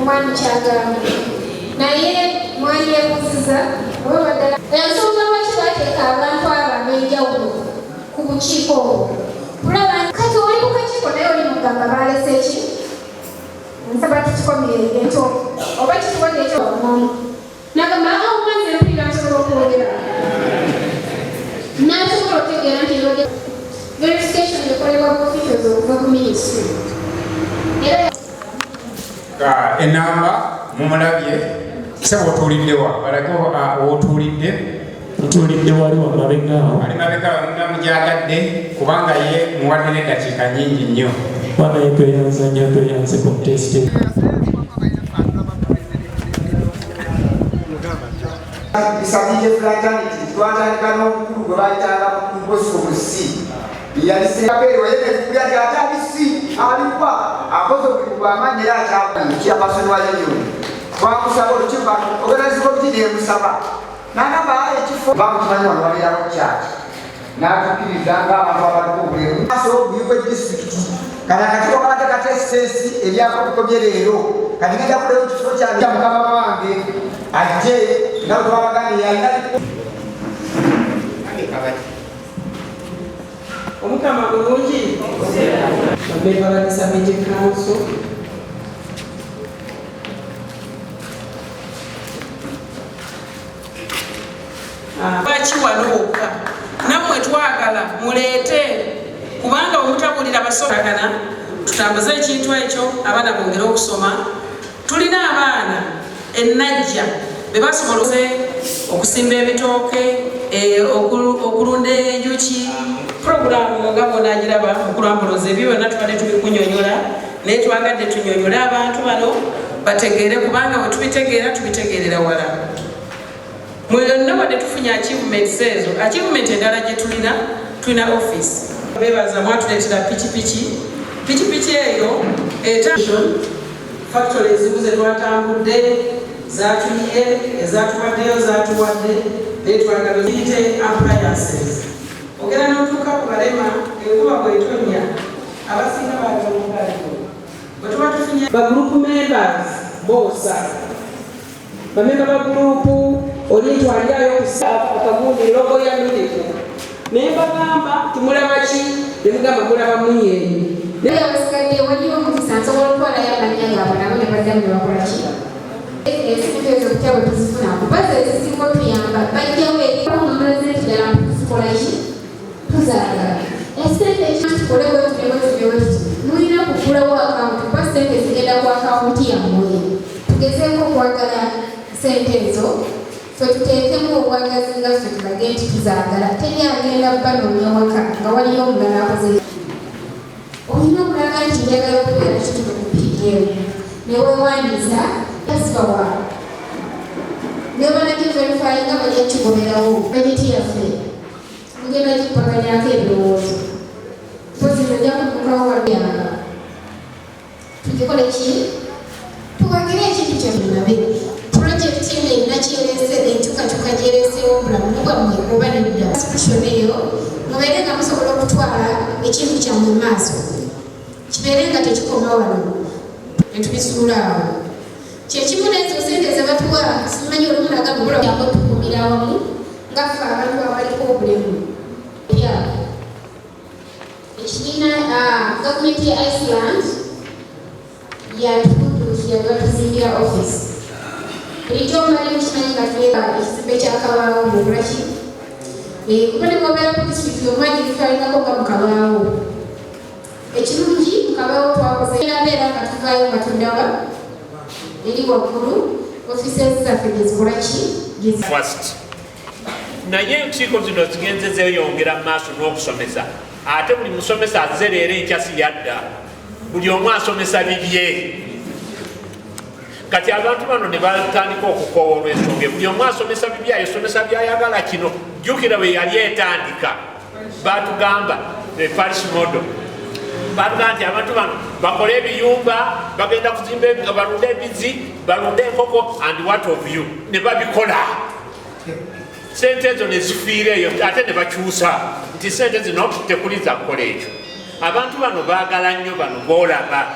omwami kyagamba naye mwali yebuuziza oba baddala ensonga lwaki bateeka abantu abo ab'enjawulo ku bukiiko obwo kulaba kati oli ku kakiiko naye oli mugamba balese ki nsaba tukikomire ento oba kituwadde ekyo wamumu nagamba omwanzi empulira nsobola okwogera nasobola otegeera nti verification ekolebwa ku officials okuva ku ministry era enamba mumulabye sebo otuliddewa balage otulidde ntulidde wali wamabegaawo ali mabegaawo mujagadde kubanga ye muwadde n'eddakiika nyingi nnyo wanaye tweyanza nnyo tweyanze ku tesite bisabije fraternity twatandika n'omukulu gwe bayitanga mposomusi yaliseapeerewa yenekukulya ti ate abisi alikwa akoze obulimu bwamanya era akyapasoni wa union twamusaba olukiiko organizing committee nemusaba nagamba ekifo bamukimanyi wano babeerawo kyaki n'atukkiriza ng'abantu abaliko obulemu asobola obuyibwa disitulikiti kati akatiko kabateeka tesitensi ebyakobikomye leero kati genda kulewo ekifo kyange mukama wange ajje nawe twabagane yalina omukama bulungi bebalumiriza meeting council lwaki wano wokka nammwe twagala muleete kubanga omutabulira basomagana tutambuze ekintu ekyo abaana bongere okusoma tulina abaana ennajja bebasobola okusimba ebitooke okulunda enjuki puroguramu nga bona agiraba okulambuloza ebyo byonna tubadde tubikunyonyola naye twagadde tunyonyole abantu bano bategeere kubanga bwe tubitegeera tubitegeerera wala mweyonna wadde tufunye achievements ezo achievement endala gye tulina office bebaza mwatuleetera pikipiki eyo factory ezibu ze twatambudde zatuyiye ezatuwaddeyo zatuwadde naye twagala ziyite appliances ogenda n'otuuka ku balema enkuba bw'etonnya abasinga baatomugaliko bwe tuba tufunye bagroup members boosa bamemba bagurupu oli twalyayo akagundi logo ya miliku naye bagamba timulaba ki nemugamba mulaba munyenyi naye abasigadde waliwo omukisa nsobola okutwalayo amanya gaabwe nabo ne baddamu ne bakola ki ensigo ezo kutya bwe tuzifuna kubaza ezisinga otuyamba bajjawo eriomulazenti ddala tukola ki tuzaagala esente ekitukole bwetunewetunewetuti mulina kugulawo akawunti kuba sente zigenda ku akawunti yammwe tugezeeko okwagala sente ezo fe tuteekemu obwagazi nga ffe tulage nti tuzaagala teri agenda banoonya waka nga waliyo omulala akoze olina okulaga nti njagala okubeera kitume ku pdm newewandiisa yasibawa nebanagiverifyi nga bajja kigoberawo bajeti yaffe mugenda gipakanyako ebirowoozo poziza ojja kumukawo wabyanga tugikole ki tugagire ekintu kyebinabe projekiti eno erina kyerese enkyukakyuka gyereseewo obulamu bwammwe oba nedda solution eyo mubeere nga musobola okutwala ekintu kyammwe mu maaso kibeere nga tekikoma wano netubisuulaawo kyekimu n'ezo sente zebatuwa simanyi olumulaga mubulamu tukumira awamu nga ffe abantu abaliko obulemu ekibiina gavumenti ya Iceland yatukutuukira batuzimbira office erikyomali mukimanyi nga tuleka ekizimbe kyakabaawo ngaobulaki kuba ne bwobeera ku disitulikiti omwagi litwalingako nga mukabaawo ekirungi mukabaawo twakoze nabeera nga tuvaayo nga tuddawa eri waggulu offices zaffe gezikola ki naye enkiiko zino zigenze zeeyongera mu maaso n'okusomesa ate buli musomesa azze leero enkyasi yadda buli omu asomesa bibye kati abantu bano ne batandika okukoowa olw'ensonga buli omu asomesa bibyayo somesa byayagala kino jjukira bwe yali etandika batugamba Parish Modal batugamba nti abantu bano bakole ebiyumba bagenda kuzimba balunde ebizi balunde enkoko and what of you ne babikola sente ezo ne zifiireeyo ate ne bakyusa nti sente zino tekuliza kukola ekyo abantu bano baagala nnyo bano boolaba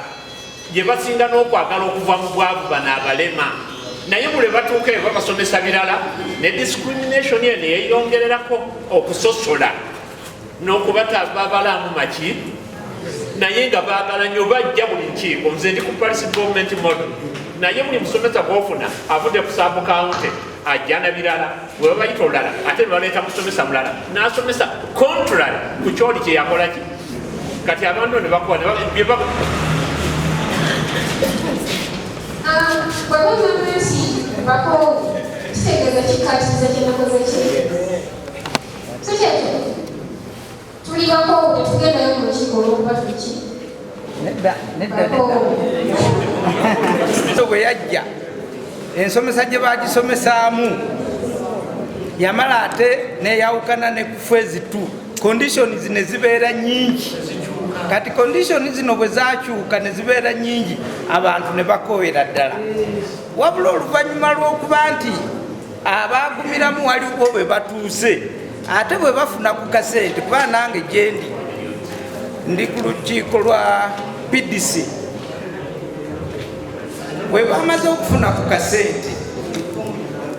gye basinga n'okwagala okuva mu bwavu bano abalema naye buli batuuka eyo babasomesa birala ne discrimination eno yeyongererako okusosola n'okubatababalamu maki naye nga baagala nnyo bajja buli nkiiko nze ndi ku Parish Development Modal naye buli musomesa gw'ofuna avudde ku saabu kawunti ajjana birala bwe babayita olulala ate nebaleeta musomesa mulala n'asomesa contrary ku kyoli kye yakola ki kati abantu ne bakuwa bako kitegeeza kikkaatiriza kyenakoze ki so kyekyo tuli bako tetugendayo mu lukiiko olwokuba tuki bwe yajja ensomesa gye bagisomesaamu yamala ate neyawukana ne kufezi 2 conditions ne zibeera nyingi kati conditions zino bwe zakyuka ne zibeera nyingi abantu ne bakooyera ddala wabula oluvannyuma lw'okuba nti abagumiramu waliwo bwe batuuse ate bwe bafuna ku kasente kuba nange gyendi ndi ku lukiiko lwa PDC bwe bamaze okufuna ku kasente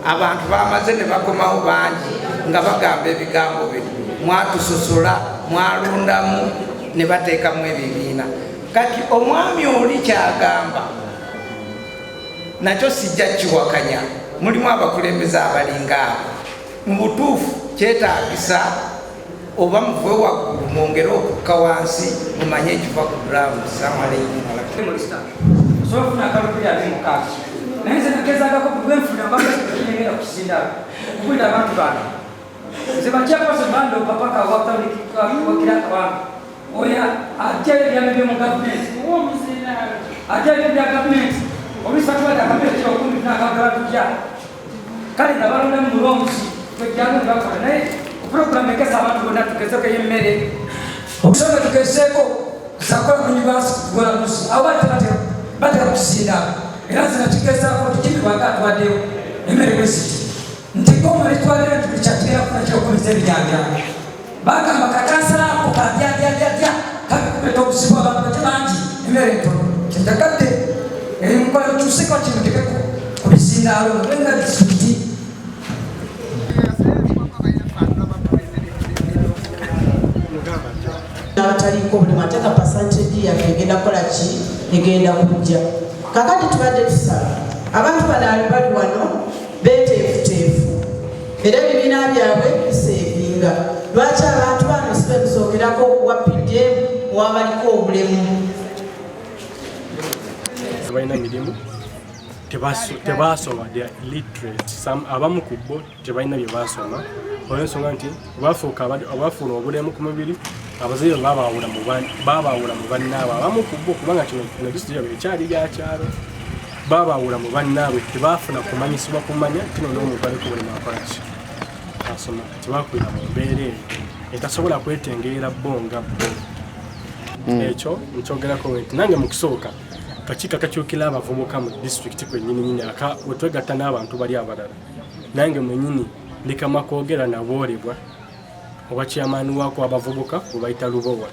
abantu bamaze ne bakomawo bangi nga bagamba ebigambo bino mwatusosola mwalondamu ne bateekamu ebibiina kati omwami oli kyagamba nakyo sijja kiwakanya mulimu abakulembeze abalinga abo mu butuufu kyetaagisa oba muve waggulu mwongere okukka wansi mumanye ekiva ku ground sofuna akalupira ali mukaazi naye nze nagezaagako mubyenfuna mbagenda kusinda okubulira abantu bano nze bakyakoze bando papaka wakira kabanga oya ajjayo ebyama byomu gavumenti ajjayo ebya gavumenti olusatuwada gavumenti okumi nakagala tujja kale nga balondamu mulonzi twejjangu ne bakola naye opuroguramu egesa abantu bonna tugezeko y'emmere okusonga tugezeeko tusakola ku yunivasiti tugola musi abo batera kutusinda era nze natugezaako tukibibwaga atuwaddeyo emmere bwesiti nti gomale twaddeyo tulikyatugera kufuna kyokumiza ebijjanjalo bagamba kakansalaako kadyadyadyadya kakubeta obuzibu abantu bate bangi emmere entono kyendagadde enkola tutuseko kino tekeko ku bisindaalo nga disitulikiti abataliiko buli mateeka pasanteji yaffe egenda kukola ki egenda kujja kakati tubadde tusaba abantu bano bali wano beeteefuteefu era ebibiina byabwe biseevinga lwaki abantu bano sibe kusookerako okuwappidde owabaliko obulemu tebalina mirimu tebasoma literate abamu ku bo tebalina bye basoma olw'ensonga nti abafuula obulemu ku mubiri abazaire babawula mu bannaabwe abamu ku bo kubanga kino disitulikiti yabwe ekyali byakyalo babawula mu bannaabwe tebafuna kumanyisibwa kumanya kino n'omuntu aliko obulemu akolaki asoma tebakwira mu mbeera eyo etasobola kwetengerera bo nga bo ekyo nkyogerako nti nange mu kisooka kakiiko akakyukira abavubuka mu disitulikiti kwennyini wetwegatta n'abantu bali abalala nange mwennyini ndikama kwogera naboolebwa oba kyamaani waako abavubuka webayita lubowa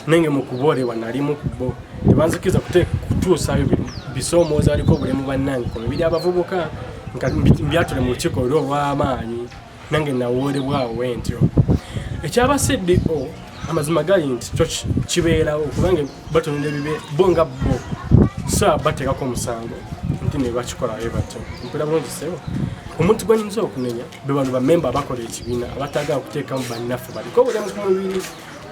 nange mu kuboolebwa nalimu ku bo tebanzikiza kutuusayo bisoomooza aliko obulemu bannange ku mibiri abavubuka mbyatule mu lukiiko olw'olw'amaanyi nange nawoolebwawo wentyo ekyabaseddeho amazima gali nti kyo kibeerawo kubanga batonera ebibe bo nga bo so bateekako omusango nti ne bakikolayo batyo mpera bulungi sebo omuntu gwanyinza okunenya be bano bamemba abakola ekibiina abatagala okuteekamu bannaffe baliko obulemu ku mubiri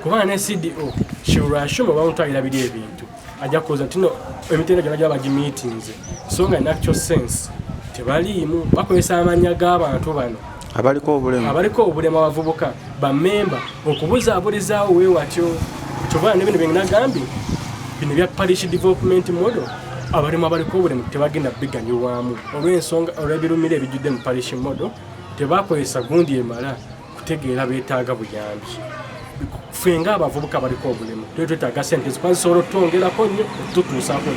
kubanga ne CDO kiulwashuma bamutwalira biri ebintu ajja kuza nti no emitendera gyonna gyaba bagimiitinze so nga nakyo sense tebaliimu bakozesa amanya g'abantu bano abaliko obulemu abavubuka bamemba okubuzaabulizaawo weewatyo kyova ne bino byenagambye bino bya Parish Development Modal abalimu abaliko obulemu tebagenda biganyulwamu olw'ensonga olw'ebirumira ebijjudde mu Parish Modal tebakozesa gundi emala kutegeera beetaaga buyambi ffe nga abavubuka baliko obulemu twetaaga sente zikwazisobola otwongerako nnyo otutuusaako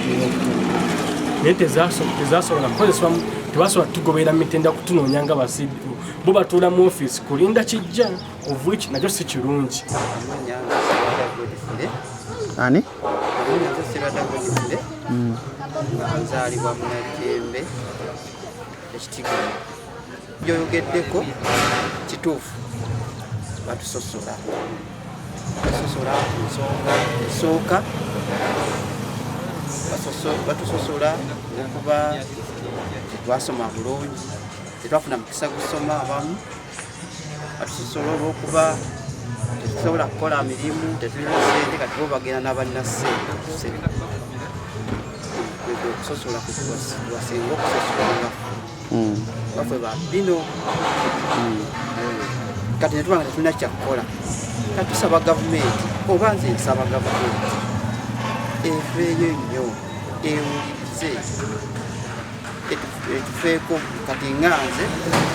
naye tezasobola kukozesebwa tebasobola tugoberera mitendera kutunoonya nga basidiku bo batuula mu ofiisi kulinda kijja of nakyo si kirungi ani taata gwekifule azaalibwa munajjembe ekitigano gyoyogeddeko kituufu batusosola ensonga esooka batusosola okuba twasoma bulungi tetwafuna mukisa gusoma abamu batusosola olwokuba tetusobola kukola mirimu tetulina sente kati bo bagenda n'abalina sente okusosola wasinga okusosola baffe babino kati netubanga tetulina kyakukola kati tusaba gavumenti oba nze nsaba gavumenti eveeyo nnyo ewulirize etufeeko kati nganze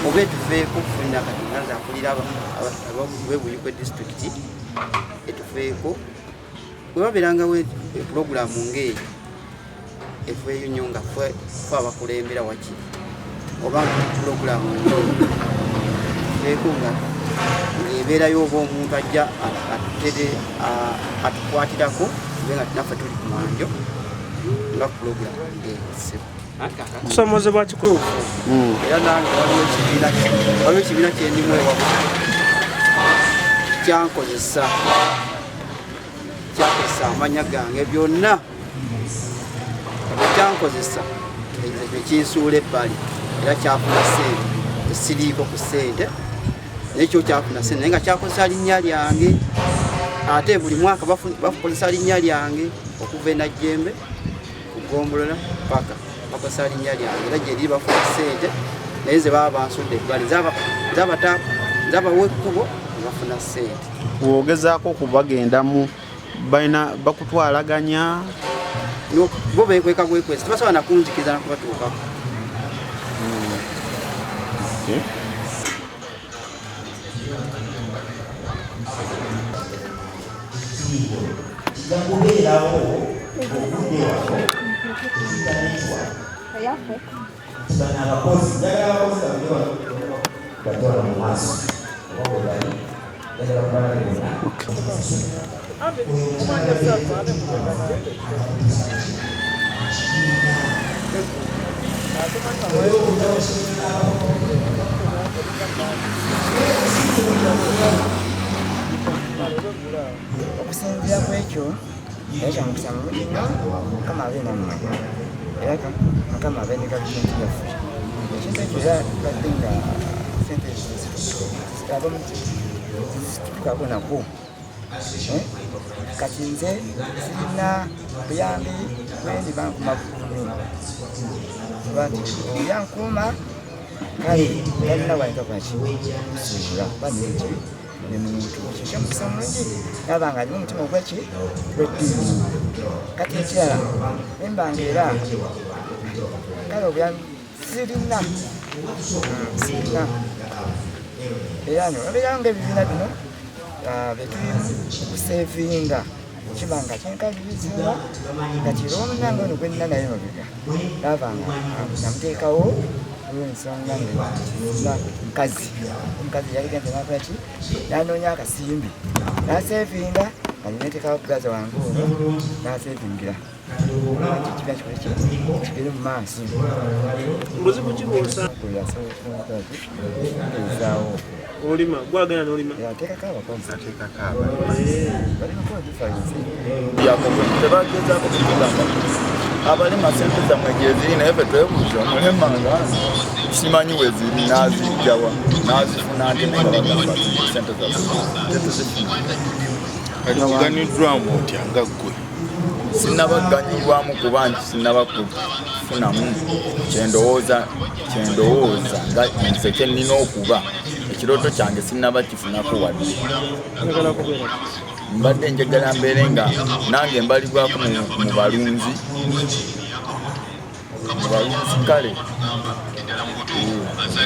oba etufeeko kufuna kati nganze akulira bebuikwe disitulikiti etufeeko webabeerangawo epulogulaamu ng'eyo efeeyo nnyo nga fe abakulembera waki oba pulogulaamu ng'eyo nga ng'ebeerayo oba omuntu ajja atukwatirako ube nga tunaffe tuli ku mwanjo nga pulogulaamu ng'eyo kusomozebwa kikuufu era nange waliwo ekibiina kyendimu ewamu kyankozesa amanya gange byonna kyankozesa ekinsuula ebbali era kyafuna sente esiriiko ku sente nekyo kyafuna sente naye nga kyakozesa linnya lyange ate buli mwaka bakozesa linnya lyange okuva enajjembe kugombolola paka bakozesa linnya lyange era gyeri bafuna sente naye ze baba bansudde ebbali zabawa ekkubo nebafuna sente bwogezaako okubagendamu balina bakutwalaganya bo bekweka bwekwezi tebasobola nakunjikiza nakubatuukako kubeerawo obudde wano ekitanitwa bana abakozi njagala abakozi batwala mu maaso oba bwe bali njagala kubala bonna okusinziira ku ekyo era kyamukisa mulungi nnyo mukama abe nammwe era mukama abe ne gavumenti yaffe ekintu ekyo era tubadde nga sente zitutukako nako kati nze sirina buyambi bwendi bankumakumi kuba nti olyankuuma kale talina bwayinza kwaki kusuubula kuba niki nemuntu kyamukisa mulungi nabanga alimu omutima ogweki gweddiini kati ekirala embanga era kale obuyambi sirina era nobeeranga ebibiina bino betuli kusevinga kibanga kyenkaliriziwa kati era omunange ono gwenina naye mabega nabanga namuteekawo ensonga omukazi yaligenze nakolaki nanoonya akasimbi nasevinga alinetekawo plaza wange ono nasevingira kibya kikoleki kigere mu maaso muzibu kibuusaezaawo olima gwagana nolima yateekako abakozi tebagezaako kutugamba abalima sente zammwe gyeziri naye fe twebuuza omulema nga simanyi weziri nazijjawa nazifuna nti nebagamba sente tetuzifuna atuganiddwamu otya nga ggwe sinabaganyulwamu kuba nti sinabakufunamu kyendowooza nga nze kyenina okuba ekirooto kyange sinabakifunako wadde mbadde njagala mbeere nga nange mbalibwako mu balunzi kale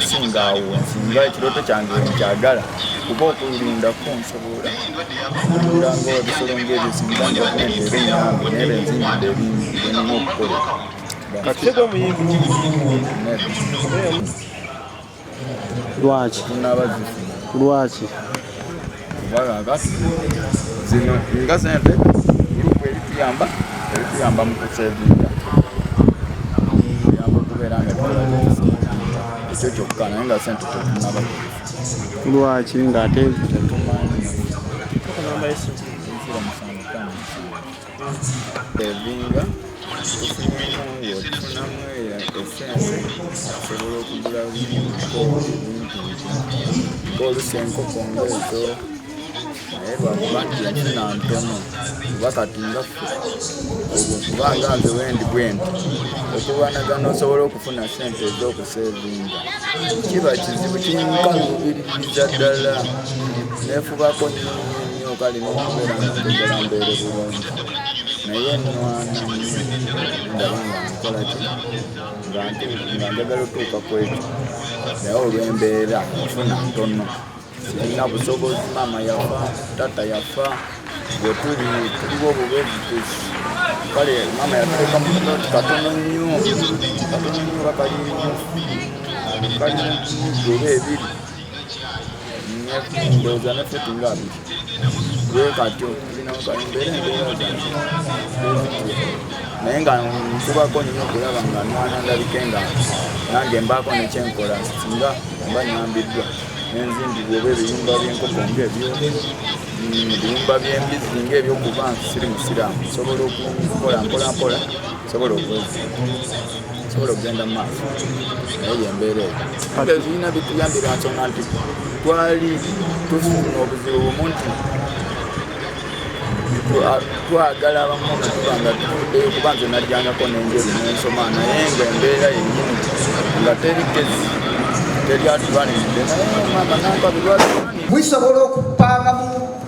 singa awo nsinga ekirooto kyange nkyagala kuba okulundako nsobola kulundanga ebisolo ng'ebyo singa gavumenti eba enyange neeba enzimbidde ebinina okukola katego omuyimbi lwaki lwaki kubanga zino nga sente gurupu erituyamba tuyamba mu kusevinga yamba okubeera nga ekyo kyokka naye nga sente tetunaba lwaki ng'ate tetumanyi sevinga tufunamu wetufunamu esense tusobola okugula ng'olusa enkoko ng'ezo naye lwakuba nti enfuna ntono kuba kati nga ffe kubanga nze wendi bwendi okubanagana osobola okufuna sente ez'okusevinga kiba kizibu kinkalubiririza ddala nefubako nnyo kali n'okubeera ngaokola mbeere bulungi naye nwana ndaba nga nkola ki nga njagala otuuka ku ekyo naye olw'embeera enfuna ntono sirina busobozi maama yafa tata yafa bwe tuliwo obubeebutusi kale maama yatuteeka mu kati katono nnyo bakalimumigo oba ebiri ndowooza neffe tunga abiri lwe katyo embeera naye nga nkubako nnyo okulaba nga nwana ndabike nga nange mbaako nekyenkola singa mba nyambiddwa n'enzimbibwa oba ebiyumba by'enkoko ng'ebyo ebiyumba by'embizi ng'ebyokuba siri musiraamu sobola okukola mpolampola sobola okugenda mu maaso naye yembeera eyo ebibiina bituyambira nsonga nti twali tufuna obuzibu bumu nti twagala abamu netuba nga tutuddeyo kuba nze najjangako n'engeri n'ensoma naye nga embeera yennyini nga terigezi teryatubalidde naye mama nankabirwali mwisobola okupanga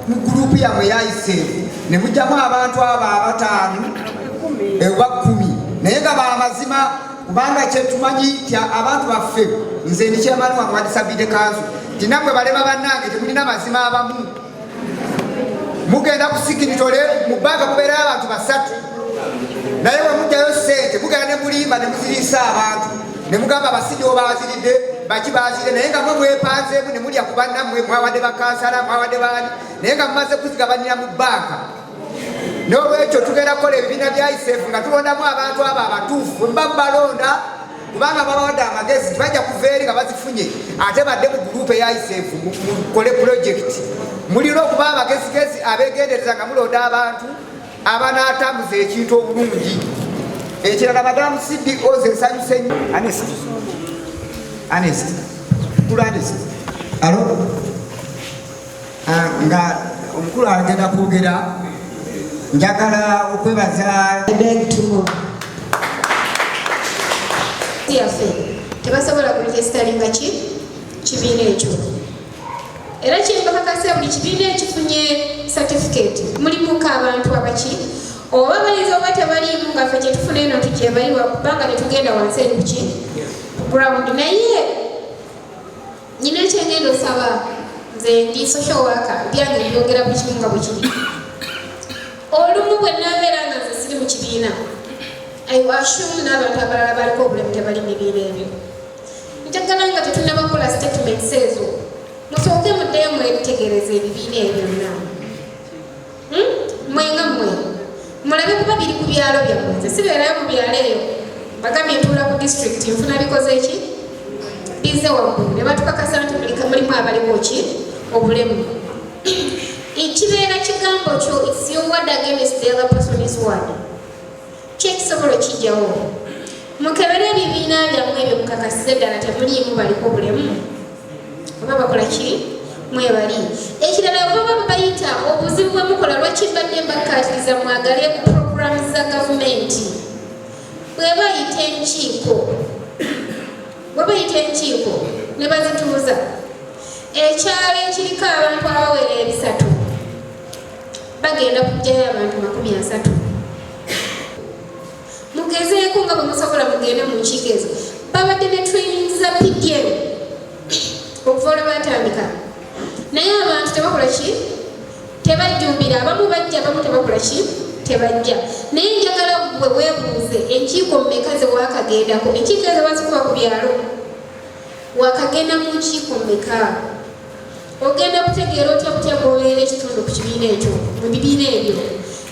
mu gurupu yammwe yayiseefu ne mujjamu abantu abo 5 ewa 10 naye nga bamazima kubanga kyetumanyi nti abantu baffe nze ndikyemani wange wadisabide kanzu ti nammwe balema bannange temulina mazima abamu mugenda kusikiritole mu bbanga mubeerayo abantu 3 naye bwe muddayo ssente mugenda ne mulimba ne muziriisa abantu ne mugamba abasijja obaziridde baki bazire naye nga mwe mwepanzeemu ne mulya ku bannammwe mwawadde bakansala mwawadde baani naye nga mumaze kuzigabanira mu bbanka n'olwekyo tugenda kukola ebibiina bya iseefu nga tulondamu abantu abo abatuufu bwe muba mubalonda kubanga babawadde amagezi tibajja kuva eri nga bazifunye ate badde mu gurupu eya iseefu mukole pulojekiti mulina okuba abagezigezi abeegendereza nga mulonda abantu abanaatambuza ekintu obulungi ekirala bagamu CDO zensanyuse nnyo Honest. Alo? Nga omukulu agenda kwogera njagala okwebaza yaffe tebasobola kuregisitaringa kibiina ekyo era kyembakakasa buli kibiina ekifunye certificate mulimuko abantu abaki oba baliza oba tebaliimu nga ffe kyetufuna eno tukyebaliwa kubanga netugenda wansi eri kuki ground naye nyina ekyengenda osaba nze ndi social worker byange byogera buli kimu nga bwe kiri olumu bwe nabeera nga nze siri mu kibiina assume n'abantu abalala baliko obulemu tebali mibiina ebyo njagala nga tetunnabakola statements ezo musooke muddeyo mwetegereza ebibiina ebyo byonna mwenga mmwe mulabe kuba biri ku byalo byammwe nze sibeerayo mu byalo eyo bagambye ntuula ku district nfuna bikoze ki bize waggulu ne batukakasa nti mulimu abaliwo ki obulemu ekibeera kigambo kyo it's your word against the other person's word kyekisobola kijjawo mukebere ebibiina byammwe ebyo mukakasize ddala temuliimu baliko obulemu oba bakola ki mwebali ekirala baba bayita obuzibu bwe mukola lwaki mbadde mbakkaatiriza mwagale ku programs za gavumenti bwebayita enkiiko ne bazituuza ekyalo ekiriko abantu abawera 3 bagenda kujjayo abantu 30 mugezeeko nga bwe musobola mugende mu nkiiko ezo babadde ne training za PDM okuva olwe batandika naye abantu tebakola ki tebajjumbira abamu bajja abamu tebakola ki tebajja naye njagala bwe weebuuze enkiiko mmeka ze waakagendako enkiiko ezo bazikuba ku byalo wakagenda mu nkiiko mmeka ogenda kutegeera otya kutya bw'obeera ekitundu ku kibiina ekyo mu bibiina ebyo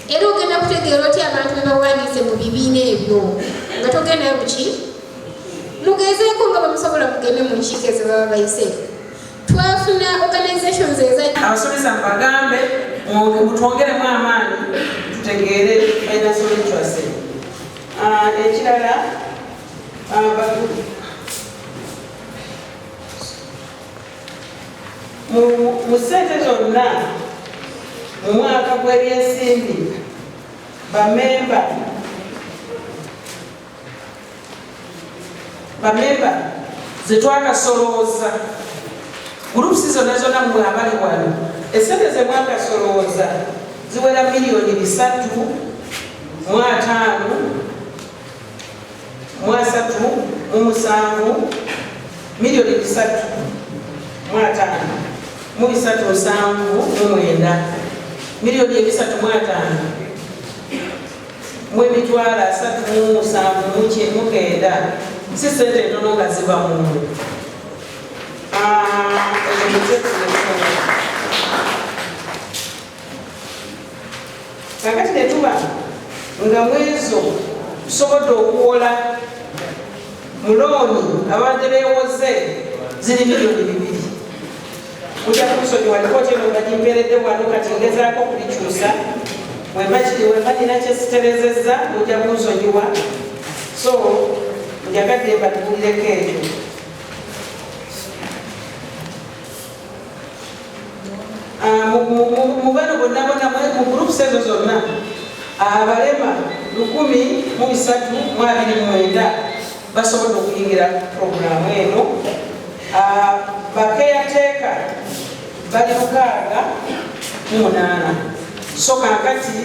era ogenda kutegeera oti abantu be bawandiise mu bibiina ebyo nga togendayo muki mugezeeko nga bamusobola mugende mu nkiiko ezo baba bayise. Twafuna organizations abasomesa mubagambe mutwongeremu amaanyi tutegeere financial literacy. Ekirala mu ssente zonna mu mwaka gw'ebyensimbi bamemba zetwakasolooza gurupusi zonna zonna mwe abali wano essente ze mwakasolooza ziwera miliyoni 3,5,3,7 miliyoni 3,5,3,7 miliyoni 3,5 mw'emitwalo 3,7,9 si ssente ntono nga ziva mu kakati netuba nga mwezo tusobodde okuwola mulooni abadde beewoze ziri miliyoni 2. Mujja kunsonyiwa alipooti eno nga gimpeeredde wano kati ngezaako okubikyusa wemba nina kyesiterezezza mujja kunsonyiwa so njagadde mbatugulireko ekyo. Mu bano bonna mu gurupusi ezo zonna abalema 1,329 basobodde okuyingira puroguramu eno. Bakeyateeka bali 68 so kakati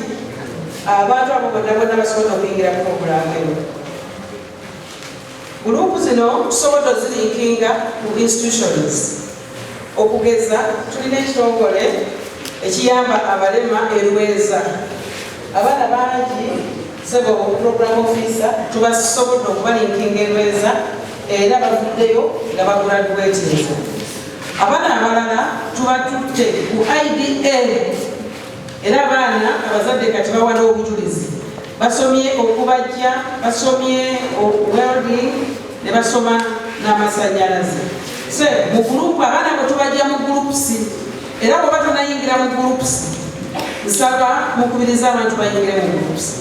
abantu abo bonna basobodde okuyingira puroguramu eno. Gurupu zino tusobodde ozilinkinga mu institutions okugeza tulina ekitongole ekiyamba abalema erweza abaana bangi sebo program officer tubasobodde okubalinkinga erweza era bavuddeyo nga baguraduwetinza. Abaana abalala tubatutte ku IDL era abaana abazadde kati bawana obujulizi basomye okubajja basomye welding ne basoma n'amasanyalaze. So mu gurupu abaana bwe tubajja mu gurupusi era bwe batonayingira mu gurupusi nsaba mukubiriza abantu bayingire mu gurupusi.